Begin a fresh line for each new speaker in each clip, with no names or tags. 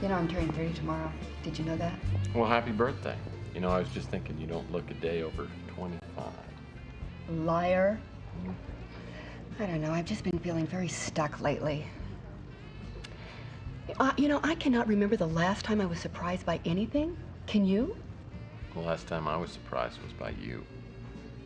You know, I'm turning 30 tomorrow. Did you know that?
Well, happy birthday. You know, I was just thinking you don't look a day over 25.
Liar. I don't know, I've just been feeling very stuck lately. You know, I cannot remember the last time I was surprised by anything. Can you?
The last time I was surprised was by you.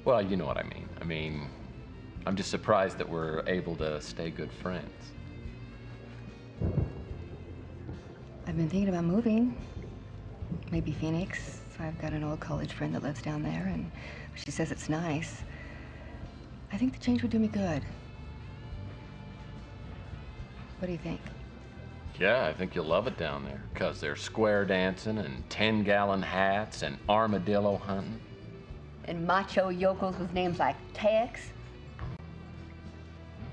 Well, you know what I mean. I mean, I'm just surprised that we're able to stay good friends.
I've been thinking about moving. Maybe Phoenix. I've got an old college friend that lives down there, and she says it's nice. I think the change would do me good. What do you think?
Yeah, I think you'll love it down there, because there's square dancing and 10-gallon hats and armadillo hunting.
And macho yokels with names like Tex.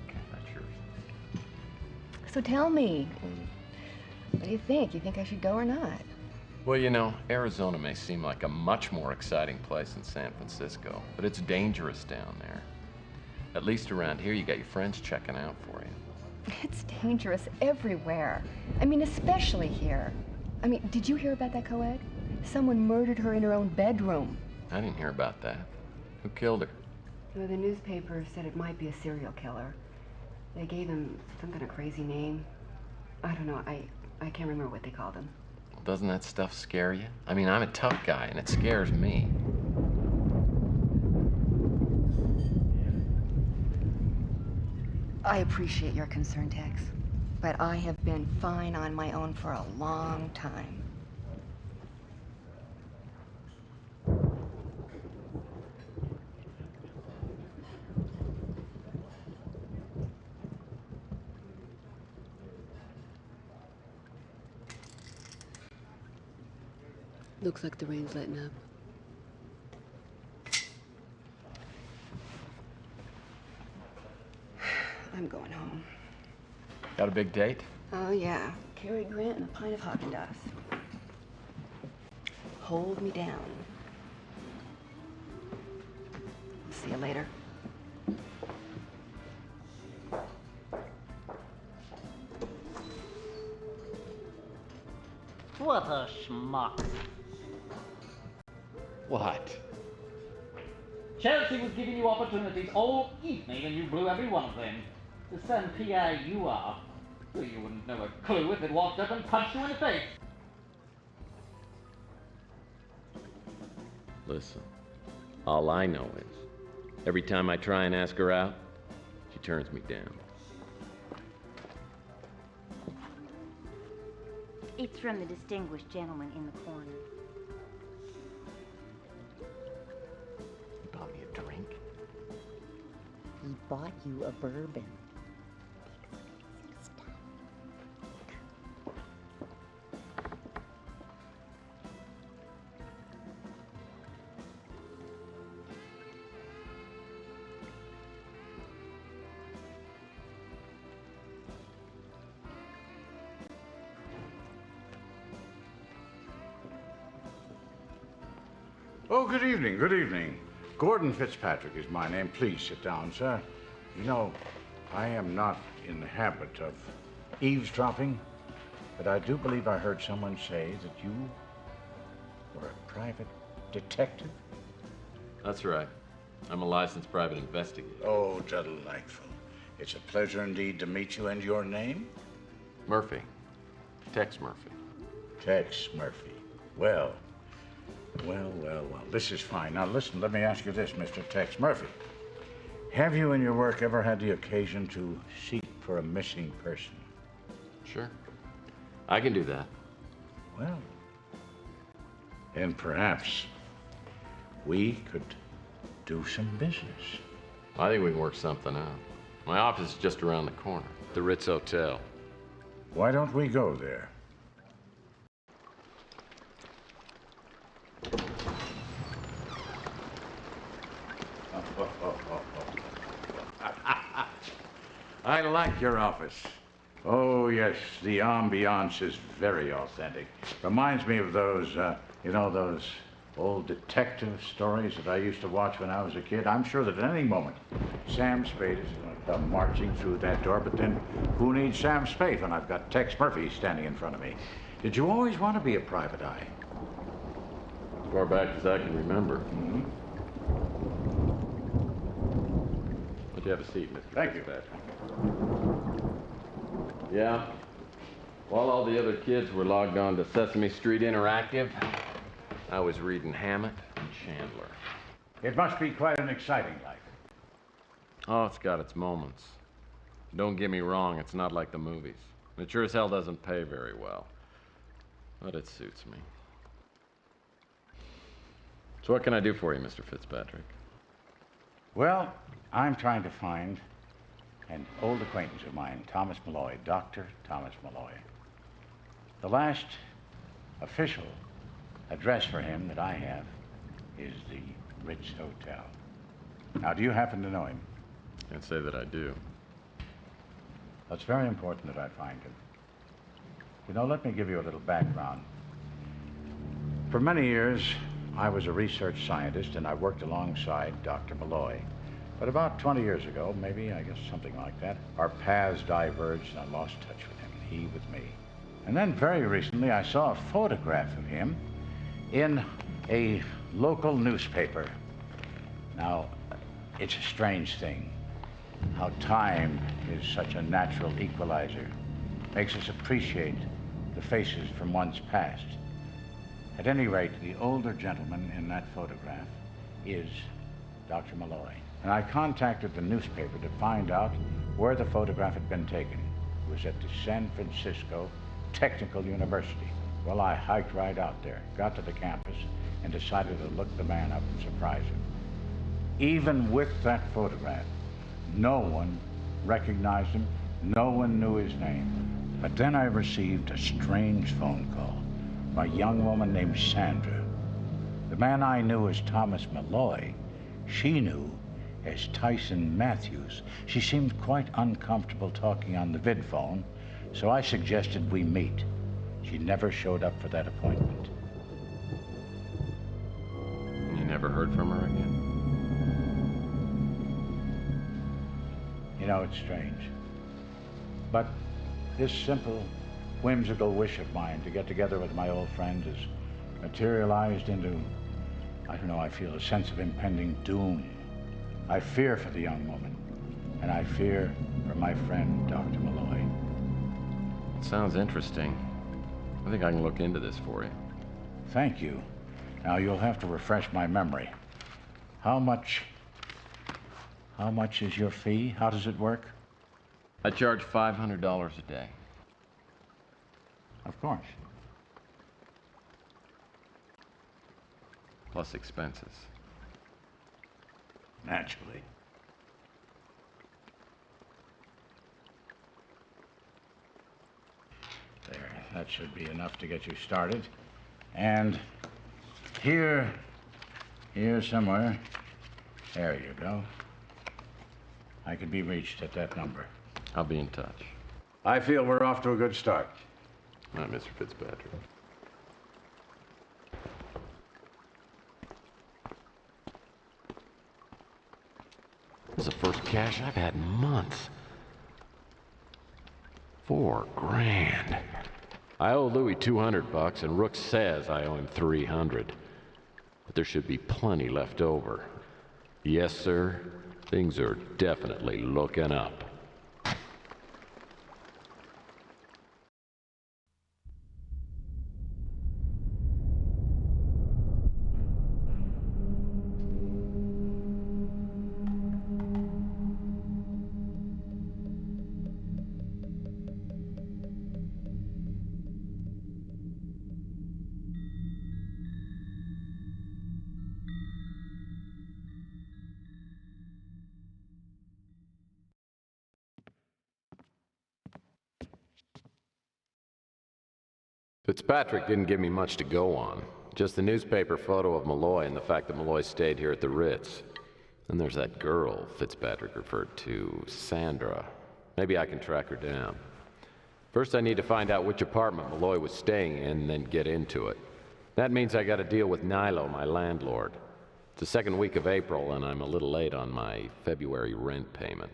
Okay, that's yours.
So tell me, what do you think? You think I should go or not?
Well, you know, Arizona may seem like a much more exciting place than San Francisco, but it's dangerous down there. At least around here, you got your friends checking out for you.
It's dangerous everywhere. I mean, especially here. I mean, did you hear about that co-ed? Someone murdered her in her own bedroom.
I didn't hear about that. Who killed her?
Well, the newspaper said it might be a serial killer. They gave him some kind of crazy name. I don't know, I can't remember what they called him.
Well, doesn't that stuff scare you? I mean, I'm a tough guy, and it scares me.
I appreciate your concern, Tex, but I have been fine on my own for a long time. Looks like the rain's letting up. I'm going home.
Got a big date?
Oh, yeah. Cary Grant and a pint of Haagen-Dazs. Hold me down. See you later.
What a schmuck.
What?
Chelsea was giving you opportunities all evening and you blew every one of them. The son PA you are. Well, you wouldn't know a clue if it walked up and punched you in the face.
Listen, all I know is, every time I try and ask her out, she turns me down.
It's from the distinguished gentleman in the corner.
You bought me a drink?
He bought you a bourbon.
Oh, good evening, good evening. Gordon Fitzpatrick is my name. Please sit down, sir. You know, I am not in the habit of eavesdropping, but I do believe I heard someone say that you were a private detective.
That's right. I'm a licensed private investigator.
Oh, delightful. It's a pleasure indeed to meet you. And your name?
Murphy. Tex Murphy.
Tex Murphy. Well. This is fine. Now listen, let me ask you this, Mr. Tex Murphy. Have you in your work ever had the occasion to seek for a missing person?
Sure. I can do that.
Well, then perhaps we could do some business.
I think we can work something out. My office is just around the corner, the Ritz Hotel.
Why don't we go there? I like your office. Oh, yes, the ambiance is very authentic. Reminds me of those, those old detective stories that I used to watch when I was a kid. I'm sure that at any moment, Sam Spade is going to come marching through that door, but then who needs Sam Spade when I've got Tex Murphy standing in front of me? Did you always want to be a private eye?
As far back as I can remember.
Mm-hmm.
Would you have a seat, Mr.
Thank you.
Fitzpatrick? Yeah. While all the other kids were logged on to Sesame Street Interactive, I was reading Hammett and Chandler.
It must be quite an exciting life.
Oh, it's got its moments. Don't get me wrong, it's not like the movies. It sure as hell doesn't pay very well. But it suits me. So what can I do for you, Mr. Fitzpatrick?
Well, I'm trying to find an old acquaintance of mine, Thomas Malloy, Dr. Thomas Malloy. The last official address for him that I have is the Ritz Hotel. Now, do you happen to know him?
Can't say that I do.
It's very important that I find him. You know, let me give you a little background. For many years, I was a research scientist, and I worked alongside Dr. Malloy. But about 20 years ago, maybe, I guess something like that, our paths diverged, and I lost touch with him, and he with me. And then very recently, I saw a photograph of him in a local newspaper. Now, it's a strange thing how time is such a natural equalizer, makes us appreciate the faces from one's past. At any rate, the older gentleman in that photograph is Dr. Malloy. And I contacted the newspaper to find out where the photograph had been taken. It was at the San Francisco Technical University. Well, I hiked right out there, got to the campus, and decided to look the man up and surprise him. Even with that photograph, no one recognized him, no one knew his name. But then I received a strange phone call from a young woman named Sandra. The man I knew as Thomas Malloy, she knew as Tyson Matthews. She seemed quite uncomfortable talking on the vid phone, so I suggested we meet. She never showed up for that appointment.
You never heard from her again?
You know, it's strange. But this simple, whimsical wish of mine to get together with my old friend has materialized into, I don't know, I feel a sense of impending doom. I fear for the young woman, and I fear for my friend, Dr. Malloy.
It sounds interesting. I think I can look into this for you.
Thank you. Now, you'll have to refresh my memory. How much is your fee? How does it work?
I charge $500 a day.
Of course.
Plus expenses.
Naturally. There, that should be enough to get you started. And here somewhere, there you go. I can be reached at that number.
I'll be in touch.
I feel we're off to a good start.
All right, Mr. Fitzpatrick. This is the first cash I've had in months. $4,000. I owe Louis $200, and Rook says I owe him $300. But there should be plenty left over. Yes, sir. Things are definitely looking up. Fitzpatrick didn't give me much to go on. Just the newspaper photo of Malloy and the fact that Malloy stayed here at the Ritz. And there's that girl Fitzpatrick referred to, Sandra. Maybe I can track her down. First I need to find out which apartment Malloy was staying in and then get into it. That means I gotta deal with Nilo, my landlord. It's the second week of April and I'm a little late on my February rent payment.